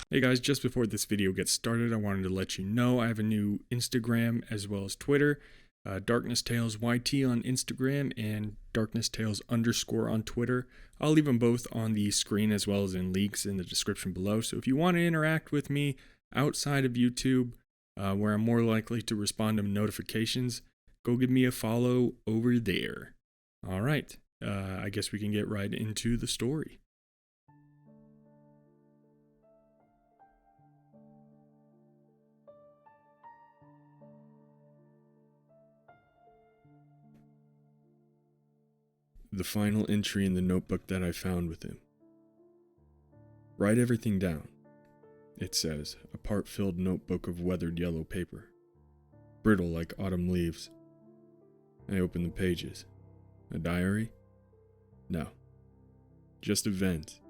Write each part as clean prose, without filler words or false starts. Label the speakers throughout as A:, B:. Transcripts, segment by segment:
A: Hey guys, just before this video gets started, I wanted to let you know I have a new Instagram as well as Twitter. Darkness Tales YT on Instagram and Darkness Tales _ on Twitter. I'll leave them both on the screen as well as in links in the description below. So if you want to interact with me outside of YouTube, where I'm more likely to respond to notifications, go give me a follow over there. All right, I guess we can get right into the story. The final entry in the notebook that I found with him. Write everything down, it says, a part-filled notebook of weathered yellow paper, brittle like autumn leaves. I open the pages. A diary? No. Just events.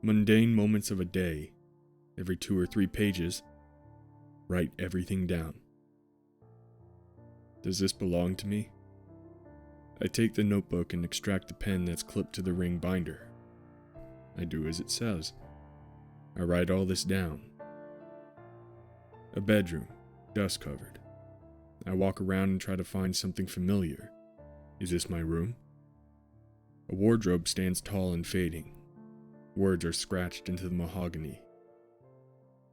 A: Mundane moments of a day. Every 2 or 3 pages. Write everything down. Does this belong to me? I take the notebook and extract the pen that's clipped to the ring binder. I do as it says. I write all this down. A bedroom, dust covered. I walk around and try to find something familiar. Is this my room? A wardrobe stands tall and fading. Words are scratched into the mahogany.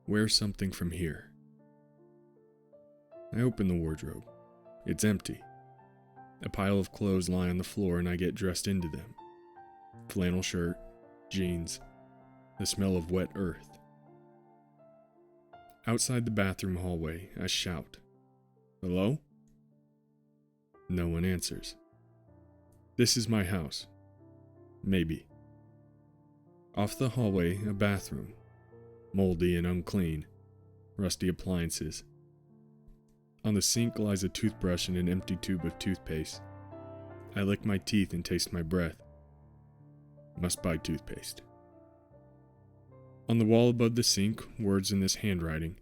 A: Where's something from here? I open the wardrobe. It's empty. A pile of clothes lie on the floor and I get dressed into them. Flannel shirt, jeans, the smell of wet earth. Outside the bathroom hallway, I shout, "Hello?" No one answers. This is my house. Maybe. Off the hallway, a bathroom. Moldy and unclean. Rusty appliances. On the sink lies a toothbrush and an empty tube of toothpaste. I lick my teeth and taste my breath. Must buy toothpaste. On the wall above the sink, words in this handwriting,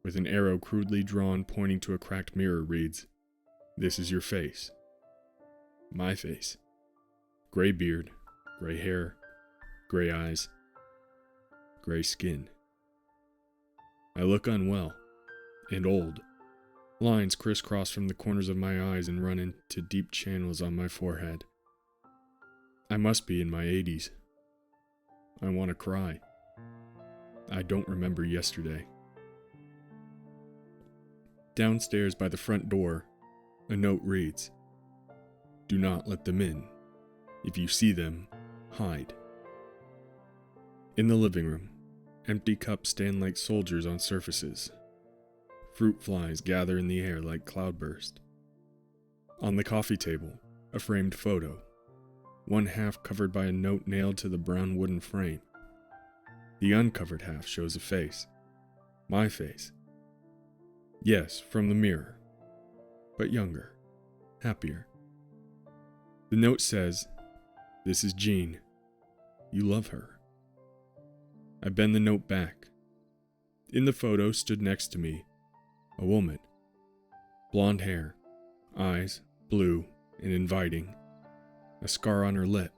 A: with an arrow crudely drawn pointing to a cracked mirror reads, "This is your face." My face. Gray beard, gray hair, gray eyes, gray skin. I look unwell and old. Lines crisscross from the corners of my eyes and run into deep channels on my forehead. I must be in my 80s. I want to cry. I don't remember yesterday. Downstairs by the front door, a note reads, "Do not let them in. If you see them, hide." In the living room, empty cups stand like soldiers on surfaces. Fruit flies gather in the air like cloudburst. On the coffee table, a framed photo, one half covered by a note nailed to the brown wooden frame. The uncovered half shows a face. My face. Yes, from the mirror. But younger. Happier. The note says, "This is Jean. You love her." I bend the note back. In the photo stood next to me a woman. Blonde hair, eyes blue and inviting, a scar on her lip.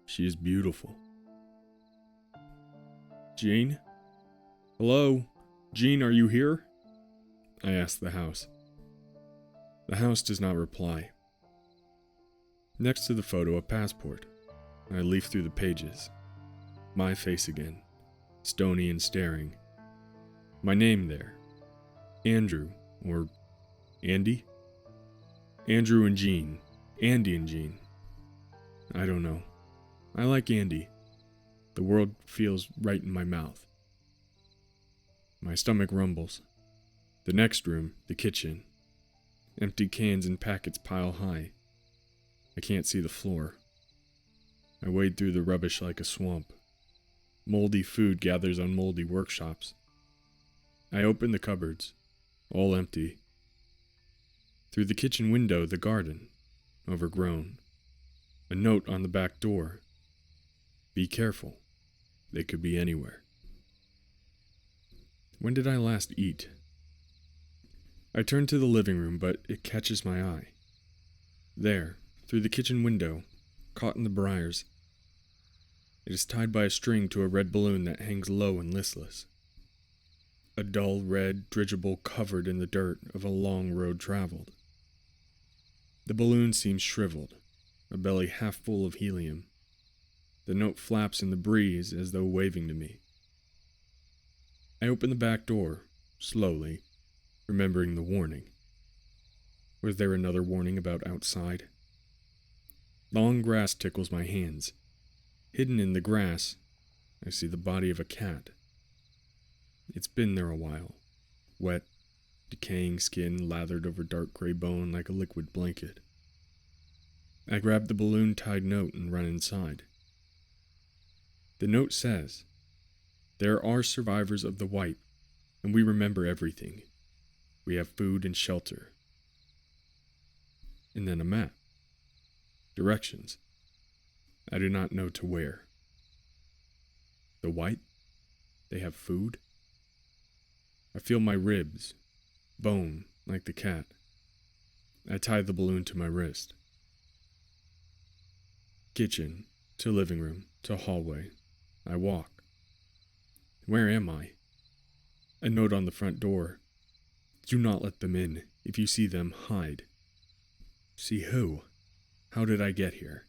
A: She is beautiful. "Jean? Hello? Jean, are you here?" I ask the house. The house does not reply. Next to the photo, a passport. I leaf through the pages. My face again, stony and staring. My name there. Andrew, or Andy? Andrew and Jean. Andy and Jean. I don't know. I like Andy. The world feels right in my mouth. My stomach rumbles. The next room, the kitchen. Empty cans and packets pile high. I can't see the floor. I wade through the rubbish like a swamp. Moldy food gathers on moldy workshops. I open the cupboards. All empty. Through the kitchen window, the garden, overgrown. A note on the back door. Be careful. They could be anywhere. When did I last eat? I turn to the living room, but it catches my eye. There, through the kitchen window, caught in the briars. It is tied by a string to a red balloon that hangs low and listless. A dull red dirigible covered in the dirt of a long road traveled. The balloon seems shriveled, a belly half full of helium. The note flaps in the breeze as though waving to me. I open the back door, slowly, remembering the warning. Was there another warning about outside? Long grass tickles my hands. Hidden in the grass, I see the body of a cat. It's been there a while, wet, decaying skin lathered over dark gray bone like a liquid blanket. I grab the balloon-tied note and run inside. The note says, "There are survivors of the wipe, and we remember everything. We have food and shelter." And then a map. Directions. I do not know to where. The wipe? They have food? I feel my ribs, bone like the cat. I tie the balloon to my wrist. Kitchen, to living room, to hallway. I walk. Where am I? A note on the front door. Do not let them in. If you see them, hide. See who? How did I get here?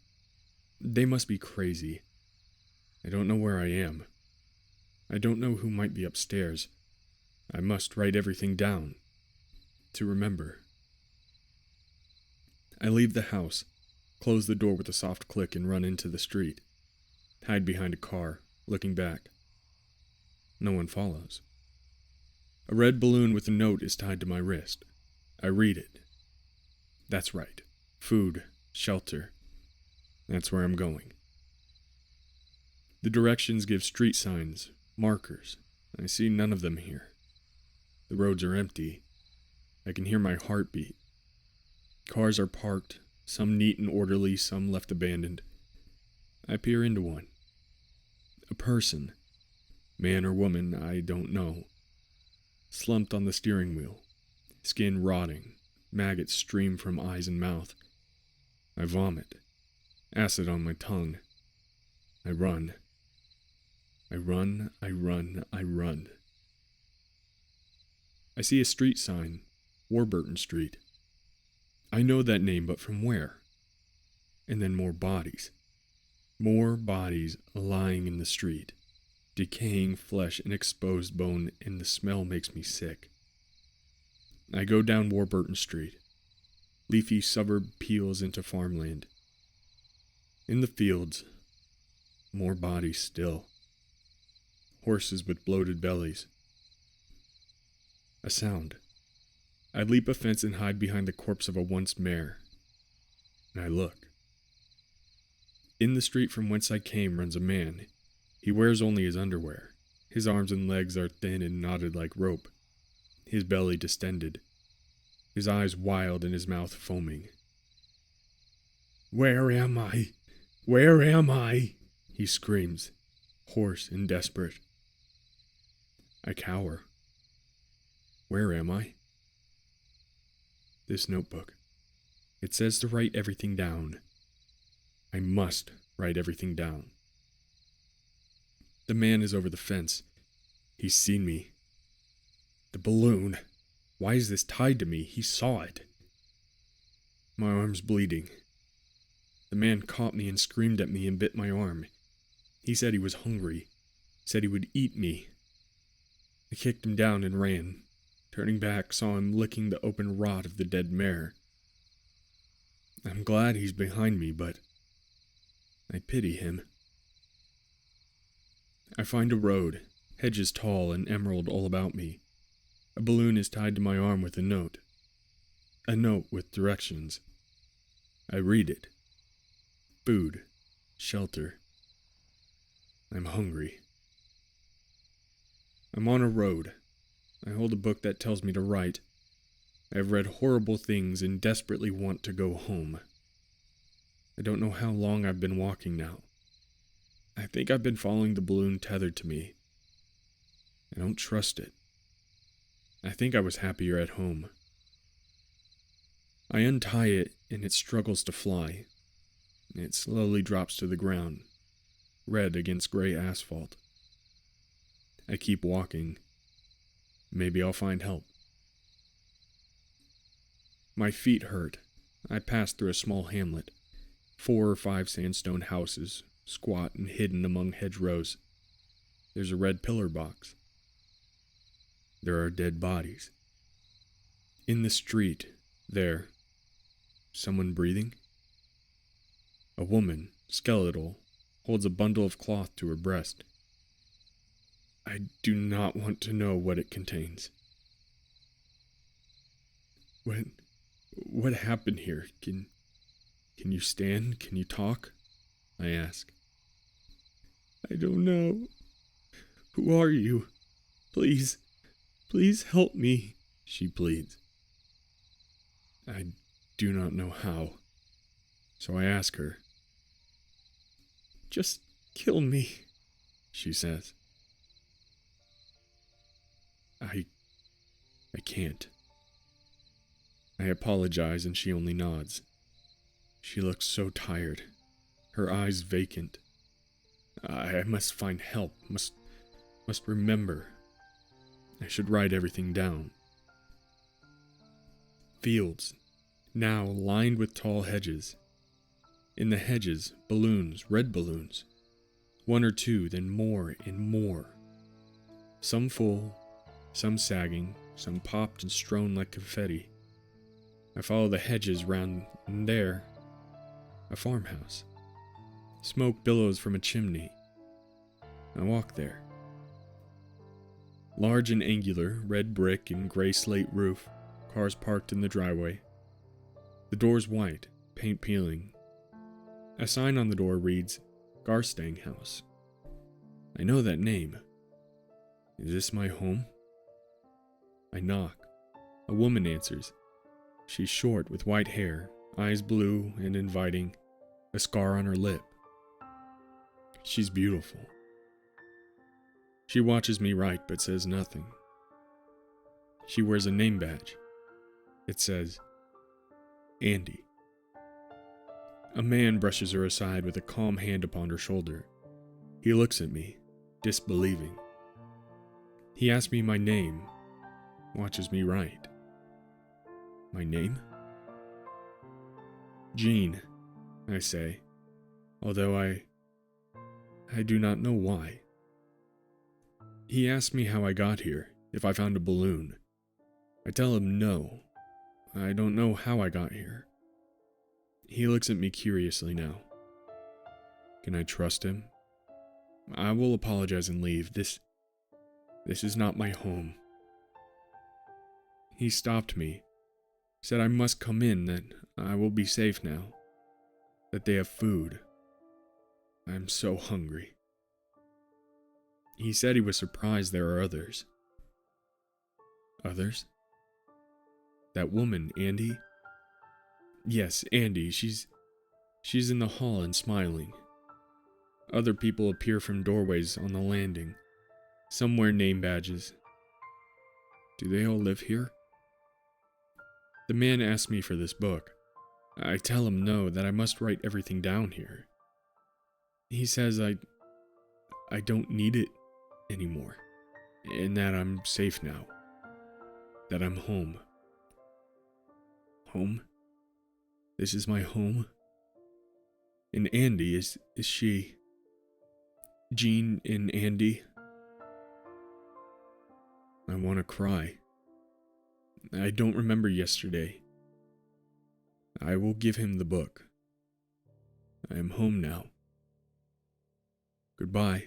A: They must be crazy. I don't know where I am. I don't know who might be upstairs. I must write everything down. To remember. I leave the house, close the door with a soft click and run into the street. Hide behind a car, looking back. No one follows. A red balloon with a note is tied to my wrist. I read it. That's right. Food, shelter. That's where I'm going. The directions give street signs, markers. I see none of them here. The roads are empty. I can hear my heart beat. Cars are parked, some neat and orderly, some left abandoned. I peer into one. A person, man or woman, I don't know, slumped on the steering wheel, skin rotting, maggots stream from eyes and mouth. I vomit, acid on my tongue. I run. I run, I run, I run. I see a street sign, Warburton Street. I know that name, but from where? And then more bodies. More bodies lying in the street. Decaying flesh and exposed bone, and the smell makes me sick. I go down Warburton Street. Leafy suburb peels into farmland. In the fields, more bodies still. Horses with bloated bellies. A sound. I leap a fence and hide behind the corpse of a once mare. And I look. In the street from whence I came runs a man. He wears only his underwear. His arms and legs are thin and knotted like rope. His belly distended. His eyes wild and his mouth foaming. "Where am I? Where am I?" he screams, hoarse and desperate. I cower. Where am I? This notebook. It says to write everything down. I must write everything down. The man is over the fence. He's seen me. The balloon. Why is this tied to me? He saw it. My arm's bleeding. The man caught me and screamed at me and bit my arm. He said he was hungry. Said he would eat me. I kicked him down and ran. Turning back, saw him licking the open rot of the dead mare. I'm glad he's behind me, but I pity him. I find a road, hedges tall and emerald all about me. A balloon is tied to my arm with a note. A note with directions. I read it. Food, shelter. I'm hungry. I'm on a road. I hold a book that tells me to write. I have read horrible things and desperately want to go home. I don't know how long I've been walking now. I think I've been following the balloon tethered to me. I don't trust it. I think I was happier at home. I untie it and it struggles to fly. It slowly drops to the ground, red against gray asphalt. I keep walking. Maybe I'll find help. My feet hurt. I pass through a small hamlet. 4 or 5 sandstone houses, squat and hidden among hedgerows. There's a red pillar box. There are dead bodies. In the street, there, someone breathing? A woman, skeletal, holds a bundle of cloth to her breast. I do not want to know what it contains. What happened here? Can you stand? Can you talk? I ask. I don't know. Who are you? Please help me, she pleads. I do not know how, so I ask her. Just kill me, she says. I can't. I apologize and she only nods. She looks so tired, her eyes vacant. I must find help, must remember. I should write everything down. Fields, now lined with tall hedges. In the hedges, balloons, red balloons. 1 or 2, then more and more. Some full, some sagging, some popped and strewn like confetti. I follow the hedges round, and there, a farmhouse. Smoke billows from a chimney. I walk there. Large and angular, red brick and gray slate roof, cars parked in the driveway. The door's white, paint peeling. A sign on the door reads, Garstang House. I know that name. Is this my home? I knock. A woman answers. She's short with white hair, eyes blue and inviting, a scar on her lip. She's beautiful. She watches me write but says nothing. She wears a name badge. It says, Andy. A man brushes her aside with a calm hand upon her shoulder. He looks at me, disbelieving. He asks me my name, watches me write. My name? Jean, I say, although I do not know why. He asks me how I got here, if I found a balloon. I tell him no. I don't know how I got here. He looks at me curiously now. Can I trust him? I will apologize and leave. This is not my home. He stopped me, said I must come in, that I will be safe now, that they have food. I'm so hungry. He said he was surprised there are others. Others? That woman, Andy? Yes, Andy, she's in the hall and smiling. Other people appear from doorways on the landing. Some wear name badges. Do they all live here? The man asks me for this book. I tell him no, that I must write everything down here. He says I don't need it anymore, and that I'm safe now, that I'm home. Home? This is my home? And Andy, is she? Jean and Andy? I want to cry. I don't remember yesterday. I will give him the book. I am home now. Goodbye.